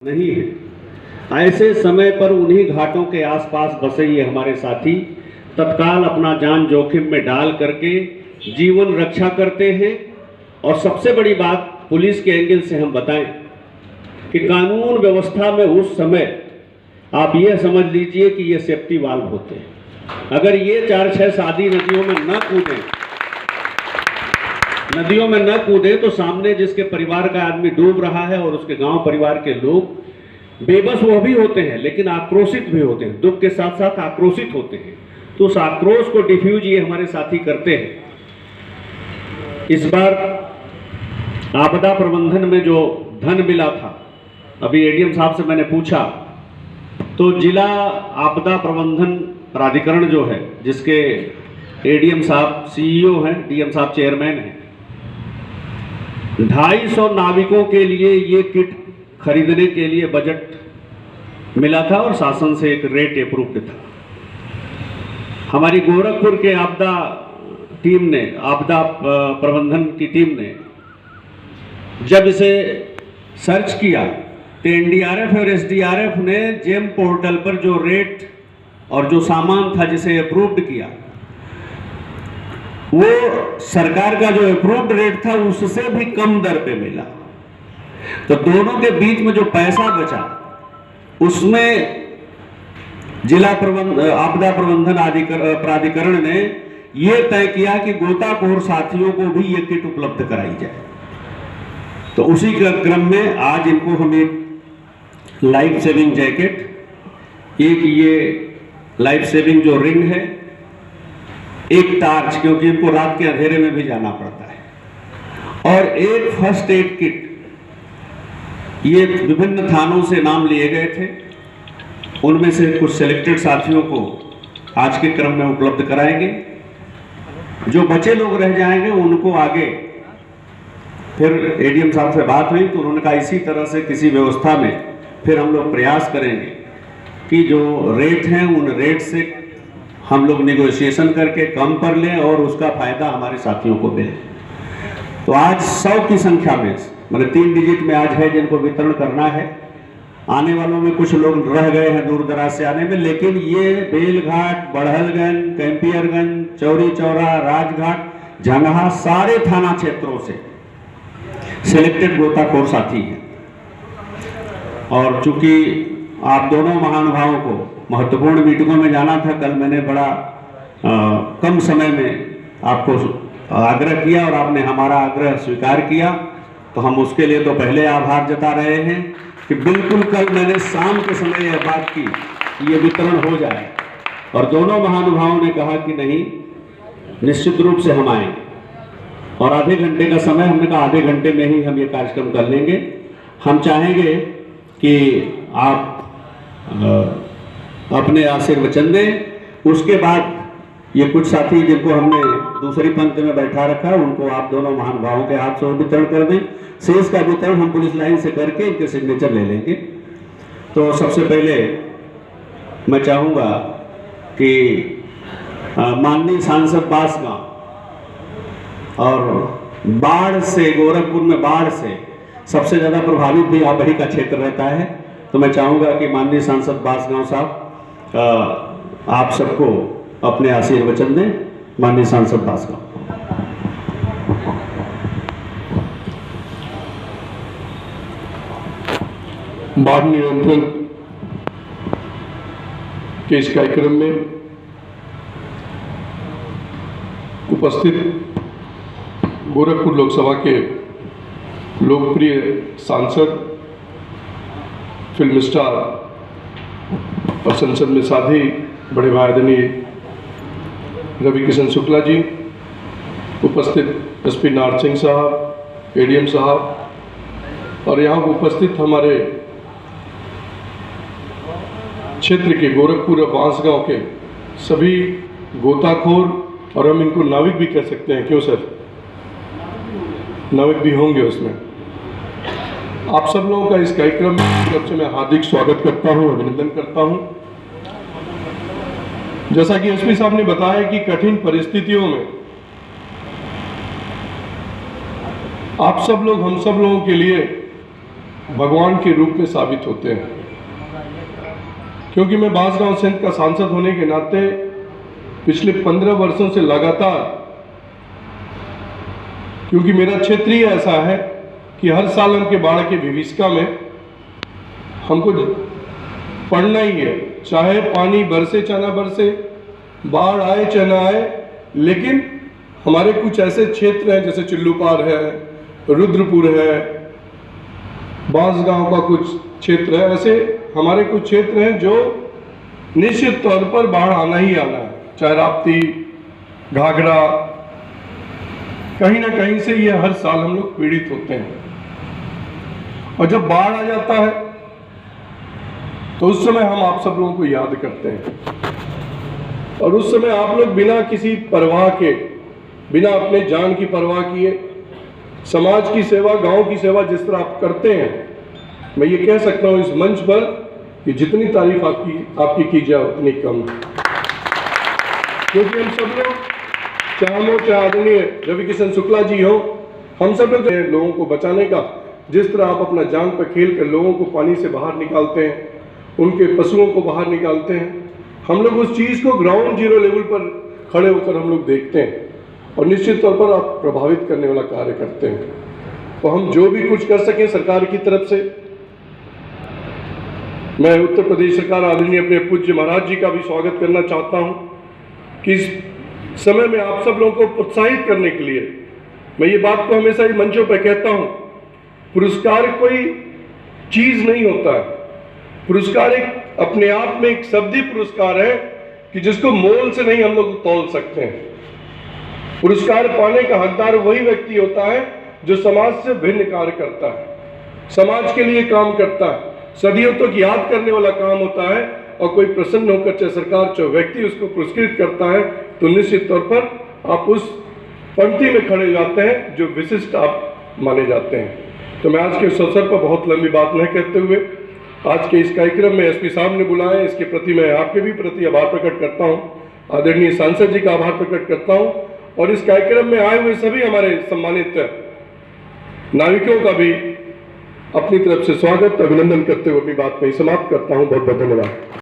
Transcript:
नहीं है। ऐसे समय पर उन्हीं घाटों के आसपास बसे ये हमारे साथी तत्काल अपना जान जोखिम में डाल करके जीवन रक्षा करते हैं। और सबसे बड़ी बात पुलिस के एंगल से हम बताएं कि कानून व्यवस्था में उस समय आप ये समझ लीजिए कि ये सेफ्टी वाल्व होते हैं। अगर ये 4-6 शादी नदियों में न कूदे तो सामने जिसके परिवार का आदमी डूब रहा है और उसके गांव परिवार के लोग बेबस वो भी होते हैं लेकिन आक्रोशित भी होते हैं, दुख के साथ साथ आक्रोशित होते हैं। तो उस आक्रोश को डिफ्यूज ये हमारे साथी करते हैं। इस बार आपदा प्रबंधन में जो धन मिला था, अभी एडीएम साहब से मैंने पूछा तो जिला आपदा प्रबंधन प्राधिकरण जो है, जिसके एडीएम साहब सीईओ हैं, डीएम साहब चेयरमैन हैं, 250 नाविकों के लिए ये किट खरीदने के लिए बजट मिला था और शासन से एक रेट अप्रूव्ड था। हमारी गोरखपुर के आपदा प्रबंधन की टीम ने जब इसे सर्च किया तो एनडीआरएफ और एसडीआरएफ ने जेम पोर्टल पर जो रेट और जो सामान था जिसे अप्रूव्ड किया, वो सरकार का जो अप्रूव्ड रेट था उससे भी कम दर पे मिला। तो दोनों के बीच में जो पैसा बचा उसमें जिला आपदा प्रबंधन प्राधिकरण ने यह तय किया कि गोताखोर साथियों को भी ये किट उपलब्ध कराई जाए। तो उसी क्रम में आज इनको हम एक लाइफ सेविंग जैकेट, एक ये लाइफ सेविंग जो रिंग है, एक टार्च, क्योंकि इनको रात के अंधेरे में भी जाना पड़ता है, और एक फर्स्ट एड किट, ये विभिन्न थानों से नाम लिए गए थे। उनमें से कुछ सिलेक्टेड साथियों को आज के क्रम में उपलब्ध कराएंगे। जो बचे लोग रह जाएंगे उनको आगे फिर एडीएम साहब से बात हुई तो उन्होंने कहा इसी तरह से किसी व्यवस्था में फिर हम लोग प्रयास करेंगे कि जो रेट हैं उन रेट से हम लोग नेगोशिएशन करके कम कर लें और उसका फायदा हमारे साथियों को मिले। तो आज 100 की संख्या में, मतलब 3 डिजिट में आज है जिनको वितरण करना है। आने वालों में कुछ लोग रह गए हैं दूर दराज से आने में, लेकिन ये बेलघाट, बड़हलगंज, कैंपियरगंज, चौरी चौरा, राजघाट, जंगहा, सारे थाना क्षेत्रों से सिलेक्टेड गोताखोर साथी हैं। और चूंकि आप दोनों महानुभावों को महत्वपूर्ण मीटिंगों में जाना था, कल मैंने बड़ा कम समय में आपको आग्रह किया और आपने हमारा आग्रह स्वीकार किया, तो हम उसके लिए तो पहले आभार जता रहे हैं कि बिल्कुल कल मैंने शाम के समय यह बात की कि ये वितरण हो जाए, और दोनों महानुभावों ने कहा कि नहीं, निश्चित रूप से हम आएंगे। और आधे घंटे का समय, हमने कहा आधे घंटे में ही हम ये कार्यक्रम कर लेंगे। हम चाहेंगे कि आप अपने आशीर्वचन दें। उसके बाद ये कुछ साथी जिनको हमने दूसरी पंक्ति में बैठा रखा उनको आप दोनों महानुभावों के हाथ से वितरण कर दें। शेष का वितरण हम पुलिस लाइन से करके इनके सिग्नेचर ले लेंगे। तो सबसे पहले मैं चाहूँगा कि माननीय सांसद बासगांव और बाढ़ से, गोरखपुर में बाढ़ से सबसे ज़्यादा प्रभावित भी आप ही का क्षेत्र रहता है, तो मैं चाहूँगा कि माननीय सांसद बासगांव साहब आप सबको अपने आशीर्वचन दें। माननीय सांसद बासगांव। बाढ़ नियंत्रण के इस कार्यक्रम में उपस्थित गोरखपुर लोकसभा के लोकप्रिय सांसद, फिल्म स्टार और संसद में साथी बड़े भाई आदरणीय रवि किशन शुक्ला जी, उपस्थित एसपी नारद सिंह साहब, एडीएम साहब, और यहाँ उपस्थित हमारे क्षेत्र के गोरखपुर और बांसगांव के सभी गोताखोर, और हम इनको नाविक भी कह सकते हैं, क्यों सर, नाविक भी होंगे उसमें। आप सब लोगों का इस कार्यक्रम में तरफ से मैं हार्दिक स्वागत करता हूं, अभिनंदन करता हूं। जैसा कि एसपी साहब ने बताया कि कठिन परिस्थितियों में आप सब लोग, हम सब लोगों के लिए भगवान के रूप में साबित होते हैं। क्योंकि मैं बांसगांव सिंध का सांसद होने के नाते पिछले 15 वर्षों से लगातार, क्योंकि मेरा क्षेत्र ही ऐसा है कि हर साल हम के बाढ़ के विभीषिका में हमको पढ़ना ही है, चाहे पानी बरसे चाहे ना बरसे, बाढ़ आए चाहे ना आए। लेकिन हमारे कुछ ऐसे क्षेत्र हैं जैसे चिल्लूपार है, रुद्रपुर है, बांसगांव का कुछ क्षेत्र है, ऐसे हमारे कुछ क्षेत्र हैं जो निश्चित तौर पर बाढ़ आना ही आना है। चाहे राप्ती, घाघरा, कहीं ना कहीं से ये हर साल हम लोग पीड़ित होते हैं। और जब बाढ़ आ जाता है तो उस समय हम आप सब लोगों को याद करते हैं, और उस समय आप लोग बिना किसी परवाह के, बिना अपने जान की परवाह किए समाज की सेवा, गांव की सेवा जिस तरह आप करते हैं, मैं ये कह सकता हूं इस मंच पर कि जितनी तारीफ आपकी की जाए उतनी कम है। क्योंकि हम सब लोग, चाहे हम हो चाहे आदरणीय रवि किशन शुक्ला जी हो, हम सब लोग लोगों को बचाने का, जिस तरह आप अपना जान पर खेल कर लोगों को पानी से बाहर निकालते हैं, उनके पशुओं को बाहर निकालते हैं, हम लोग उस चीज़ को ग्राउंड जीरो लेवल पर खड़े होकर हम लोग देखते हैं और निश्चित तौर पर आप प्रभावित करने वाला कार्य करते हैं। तो हम जो भी कुछ कर सकें सरकार की तरफ से, मैं उत्तर प्रदेश सरकार आदरणीय अपने पूज्य महाराज जी का भी स्वागत करना चाहता हूं कि इस समय में आप सब लोगों को प्रोत्साहित करने के लिए मैं ये बात को हमेशा ही मंचों पर कहता हूं, पुरस्कार कोई चीज नहीं होता है, पुरस्कार एक अपने आप में एक शब्दी पुरस्कार है कि जिसको मोल से नहीं हम लोग तौल सकते हैं। पुरस्कार पाने का हकदार वही व्यक्ति होता है जो समाज से भिन्न कार्य करता है, समाज के लिए काम करता है, सदियों तक याद करने वाला काम होता है। और कोई प्रसन्न होकर चाहे सरकार चाहे व्यक्ति उसको पुरस्कृत करता है तो निश्चित तौर पर आप उस पंक्ति में खड़े जाते हैं जो विशिष्ट आप माने जाते हैं। तो मैं आज के इस अवसर पर बहुत लंबी बात नहीं कहते हुए आज के इस कार्यक्रम में एसपी साहब ने बुलाया, इसके प्रति मैं आपके भी प्रति आभार प्रकट करता हूं, आदरणीय सांसद जी का आभार प्रकट करता हूं, और इस कार्यक्रम में आए हुए सभी हमारे सम्मानित नागरिकों का भी अपनी तरफ से स्वागत अभिनंदन करते हुए अपनी बात में समाप्त करता हूं। बहुत बहुत धन्यवाद।